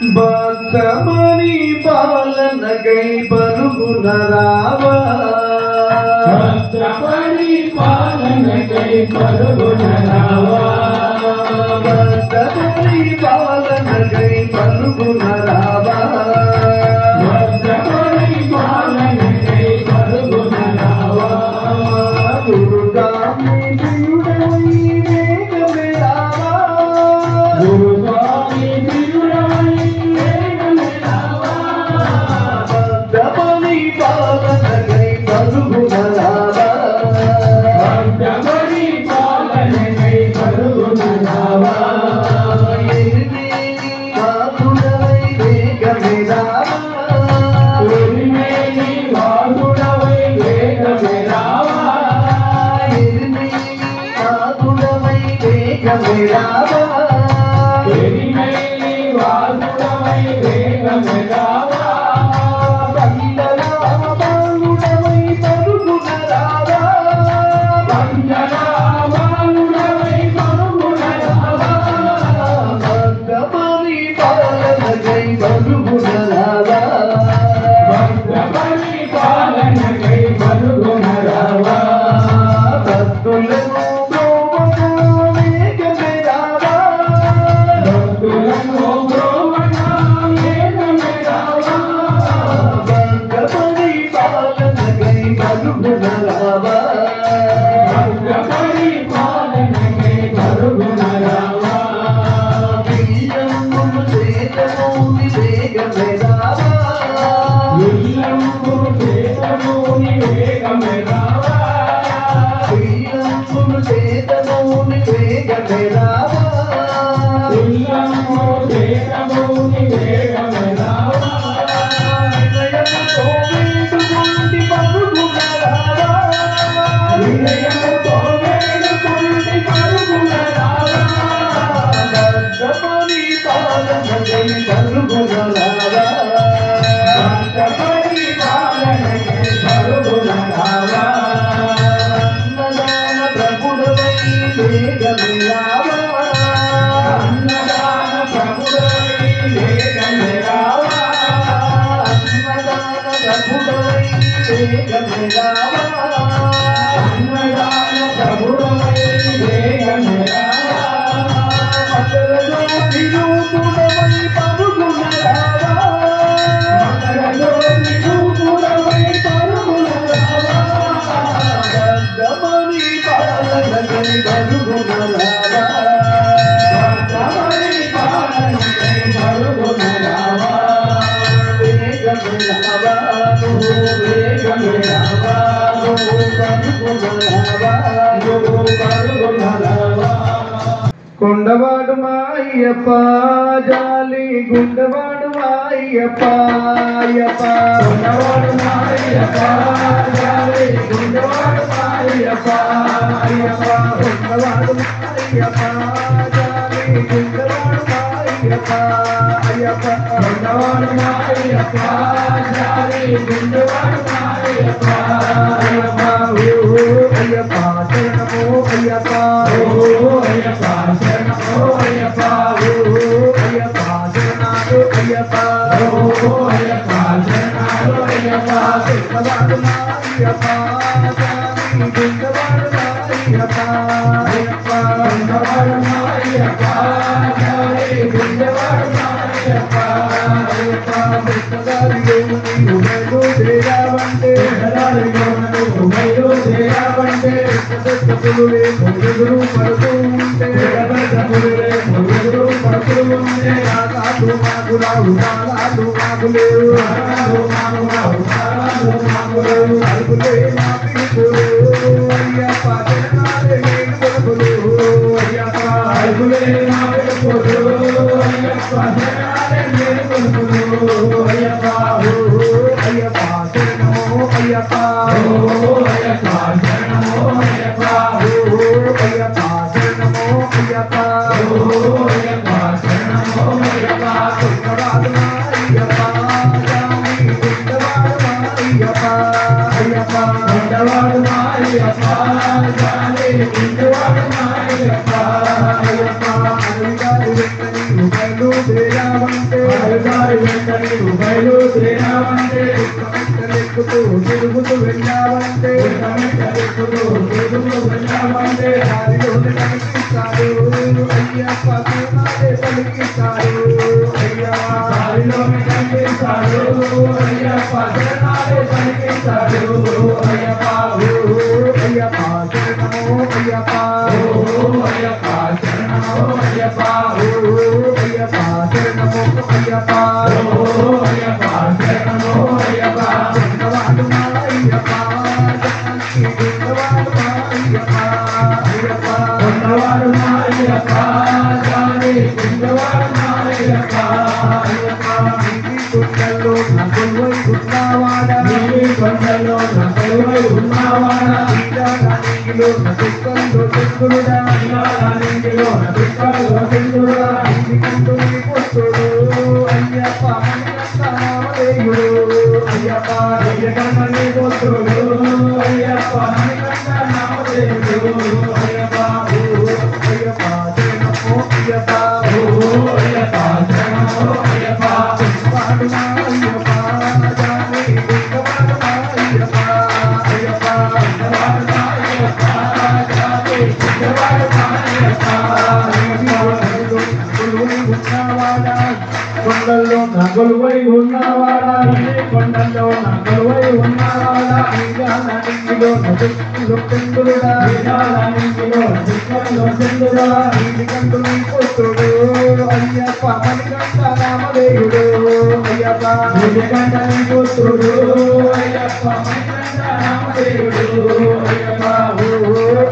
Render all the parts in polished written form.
భక్తమణి పాలనకై పరుగున రావా భక్తమణి పాలనకై పరుగున రావా భక్తమణి పాలనకై పరుగున రావా భక్తమణి పాలనకై పరుగున రావా గురుగామి ప్రియుడవై వేగమే రావా గురుగామి ప్రియుడవై వేగమే రావా భక్తమణి పాలనకై పరుగున రావా భక్తమణి పాలనకై పరుగున రావా వాసుడవై వేగమే రావా ఎరిమేలి వాసుడవై వేగమే రావా వాసుడవై వేగమే రావా ఎరిమేలి వాసుడవై వేగమే రావా పందరామానుడవై పరుగున రావా పంజరామానుడవై పరుగున రావా భక్తమణి పాలనకై పరుగున రావా భక్తమణి పాలనకై పరుగున రావా భక్తులను బ్రోవగా వేగమే రావా భక్తులను బ్రోవగా వేగమే రావా భక్తమణి పాలనకై పరుగున రావా భక్తమణి పాలనకై పరుగున రావా ప్రియంబులు చేతమౌని వేగమే రావా విల్లంబు చేతమూని వేగమే రావా ప్రియంబులు చేతమౌని వేగమే రావా విల్లంబు చేతమూని వేగమే రావా వినయముతో వేడుకుంటి పరుగున రావా వినయముతో వేడుకుంటి పరుగున రావా భక్తమణి పాలనకై పరుగున రావా భక్తమణి పాలనకై పరుగున రావా అన్నదాన ప్రభుడవై వేగమే రావా అన్నదాన ప్రభుడవై వేగమే రావా అన్నదాన ప్రభుడవై వేగమే రావా అన్నదాన ప్రభుడవై వేగమే రావా మకరజ్యోతి రూపుడవై పరుగున రావా మకరజ్యోతి రూపుడవై పరుగున రావా భక్తమణి పాలనకై పరుగున రావా భక్తమణి పాలనకై పరుగున రావా వేగమే రావా నువ్వు వేగమే రావా పరుగున రావా నువ్వు పరుగున రావా కొండవాడు మాయ్యప్ప జాలి గుండవాడు మాయ్యప్ప అయ్యప్ప కొండవాడు మాయప్ప జాలి గుండవాడు మాయప్ప అయ్యప్ప కొండవాడు మాయ్యప్ప జాలి గుండవాడు మాయ్యప్ప అయ్యప్ప కొండవాడు మాయప్ప జాలి గుండవాడు మాయప్ప అయ్యప్ప ఓ అయ్యప్ప శరణమో అయ్యప్ప ఓ అయ్యప్ప శరణమో అయ్యప్ప ఓ అయ్యప్ప శరణాలు అయ్యప్ప ఓ అయ్యప్ప శరణాలు అయ్యప్ప కొండవాడు మాయ్యప్ప జాలి గుండవాడు మాయ్యప్ప అయ్యప్ప కొండవాడు మాయప్ప జాలి గుండవాడు మాయప్ప అయ్యప్ప శ్రీరామంటే బయలుదేరావంటే పులులే మురుగురు పడుతూ ఉంటే మురుగురు పడుతూ ఉంటే నాగాలు మాగులావు నాగాలు మాగులేవు అరుగులే మా పిలుపులు అయ్యప్ప జనాలే నేను కొలుపులు అయ్యప్ప అరుగులే మా పిలుపులు అయ్యప్ప శరణాలే నేను కొలుపులు అయ్యప్ప అయ్యప్ప శరణమో అయ్యప్ప అయ్యప్ప శరణమో అయ్యప్ప అయ్యప్ప శరణమో అయ్యప్ప అయ్యప్ప శరణమో అయ్యప్ప కొండవాడు అయ్యప్ప జామి గుండవాడు అయ్యప్ప అయ్యప్ప కొండవాడు మాయప్ప జాలి గుండవాడు మాయప్ప అయ్యప్ప అడిగారు వెంటనే బయలుదేరావంటే నీవు బయలుదేరావంటే ఎక్కుతూ తిరుగుతూ వెళ్ళావంటే దారిలోనే కనిపిస్తాడు అయ్యప్ప నాదే పలికిస్తాడు దారిలోనే కనిపిస్తాడు అయ్యప్ప శరణాలే పలికిస్తాడు అయ్యప్ప అయ్యప్ప శరణమో అయ్యప్ప అయ్యప్ప శరణమో అయ్యప్ప అయ్యప్ప శరణమో అయ్యప్ప అయ్యప్ప శరణమో అయ్యప్ప చిన్నవాడు మా అయ్యప్ప చిన్నవాడు మా అయ్యప్ప అయ్యప్ప ఉన్నవాడు మా అయ్యప్ప జాని ఉన్నవాడు మా అయ్యప్ప అయ్యప్ప నీవి గుండెల్లో నా కొలువై ఉన్నవాడా నీవి కొండలో నా కొలువై ఉన్నవాడా నీలో నా దుఃఖంలో చంద్రుడా నీలో నా దుఃఖంలో చంద్రుడా నీకంటూ నీ పుత్రుడు అయ్యప్ప మణికంఠనామధేయుడు అయ్యప్ప నీకన్నా పుత్రుడు అయ్యప్ప నీకన్నా నామదేవుడు అయ్యప్ప అయ్యప్ప శరణమో అయ్యప్ప అయ్యప్ప శరణమో అయ్యప్ప వాడు మా అయ్యప్ప జాని దుఃఖవాడు మా అయ్యప్ప అయ్యప్ప ఉన్నవాడు మా అయ్యప్ప జాని ఉన్నవాడు మా అయ్యప్ప కొండల్లో నా కొలువై ఉన్నవాడా కొండల్లో నా కొలువై ఉన్నవాడా నీలో నా దుఃఖంలో చంద్రుడా నీకంటూ నీ పుత్రుడు అయ్యప్ప మణికంఠనామధేయుడు అయ్యప్ప పుత్రుడు అయ్యప్ప నామదేవుడు అయ్యప్ప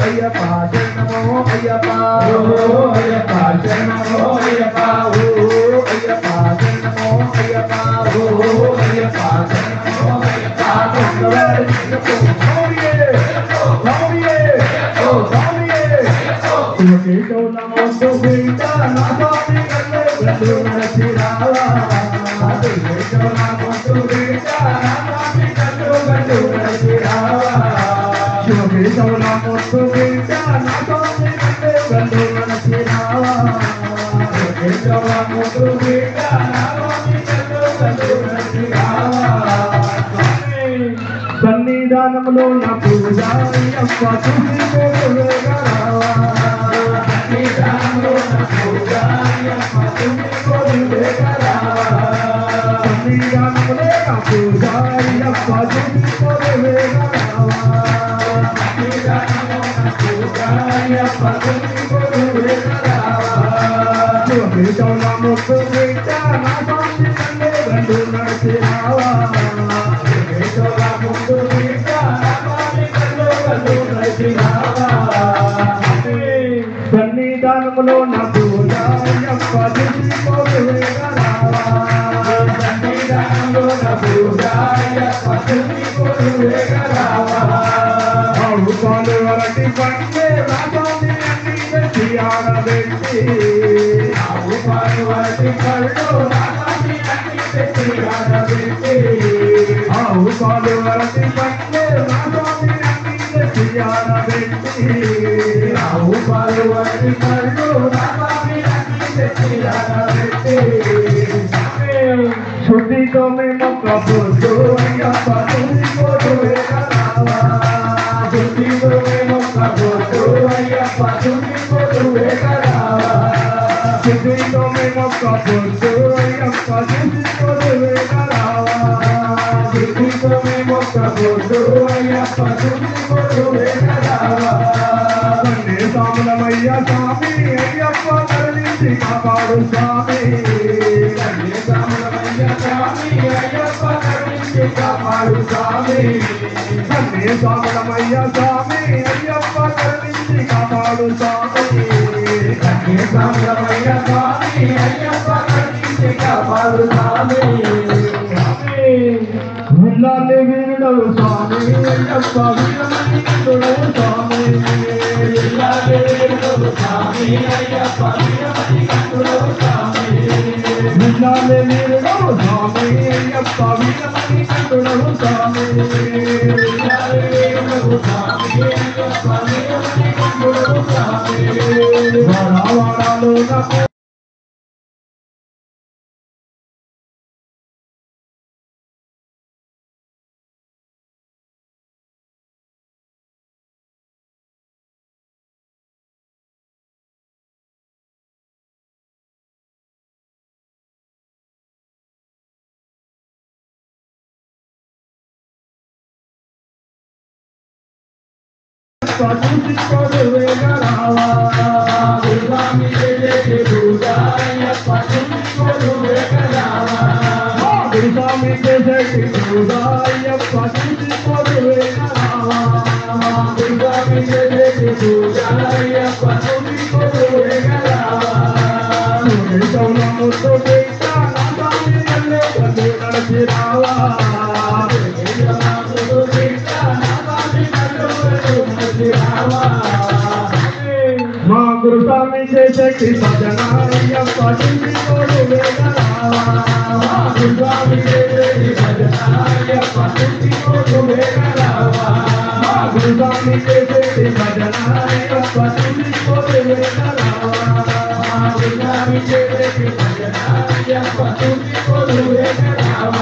అయ్యప్ప శరణమో అయ్యప్ప అయ్యప్ప శరణమో అయ్యప్ప అయ్యప్ప శరణమో అయ్యప్ప అయ్యప్ప శరణమో అయ్యప్ప సన్నిధానంలో నా పూజ అయ్యప్ప సన్నిధానంలో నా పూజ అయ్యప్ప సన్నిధానంలో నా పూజ అయ్యప్ప పాలు వరటి పండే రాజాన్ని అన్ని తెచ్చి ఆడబెట్టి పాలు వరటి పళ్ళు ఆవు పాలు వరటి పండే రాజాన్ని అన్ని తెచ్చి ఆడబెట్టి పాలు వరటి పళ్ళు శుద్ధితో మేము కబుర్లు అయ్యప్ప శుద్ధితో వేగరావా శుద్ధితో మేము కబుర్లు అయ్యప్ప శుద్ధితో వేగరావా శుద్ధితో మేము కబుర్లు అయ్యప్ప శుద్ధితో వేగరావా శుద్ధితో మేము కబుర్లు అయ్యప్ప శుద్ధితో వేగరావా సాములమయ్య స్వామి అయ్యప్ప కరుణించి కాపాడు స్వామి కాపాడు స్వామి సాములమయ్య స్వామి అయ్యప్ప కరుణించి కాపాడు స్వామి సామరమయ్య స్వామి అయ్యప్ప కరుణించి కాపాడు స్వామి విల్లాలి వీరుడవు స్వామి అయ్యప్ప వీరమణికుడవు స్వామి విల్లాలి వీరుడవు స్వామి అయ్యప్ప వీరమణికుడవు స్వామి విల్లాలి వీరుడవు స్వామి అయ్యప్ప వీరమణికుడవు స్వామి విల్లాలి వీరుడవు స్వామి అయ్యప్ప వీరమణికుడవు స్వామి వాడాలో అయ్యప్ప చూసిపోదు వేగరావా గురుస్వామి చేసే పూజ అయ్యప్ప చూసిపోదు వేగరావా గురుస్వామి చేసేటి పూజ అయ్యప్ప చూసిపోదు వేగరావా గురుస్వామి చేసే పూజ అయ్యప్ప చూసిపోదు వేగరావా ముద్దు పెట్ట నా స్వామి అల్లే కళ్ళు నడిచి రావా మా గురుస్వామి చేసేటి భజన అయ్యప్ప చూసిపోదు వేగరావా గురుస్వామి చేసే భజన అయ్యప్ప చూసిపోదు వేగరావా గురుస్వామి చేసేటి భజన అయ్యప్ప చూసిపోదు వేగరావా గురుస్వామి చేసే భజన అయ్యప్ప చూసిపోదు వేగరావా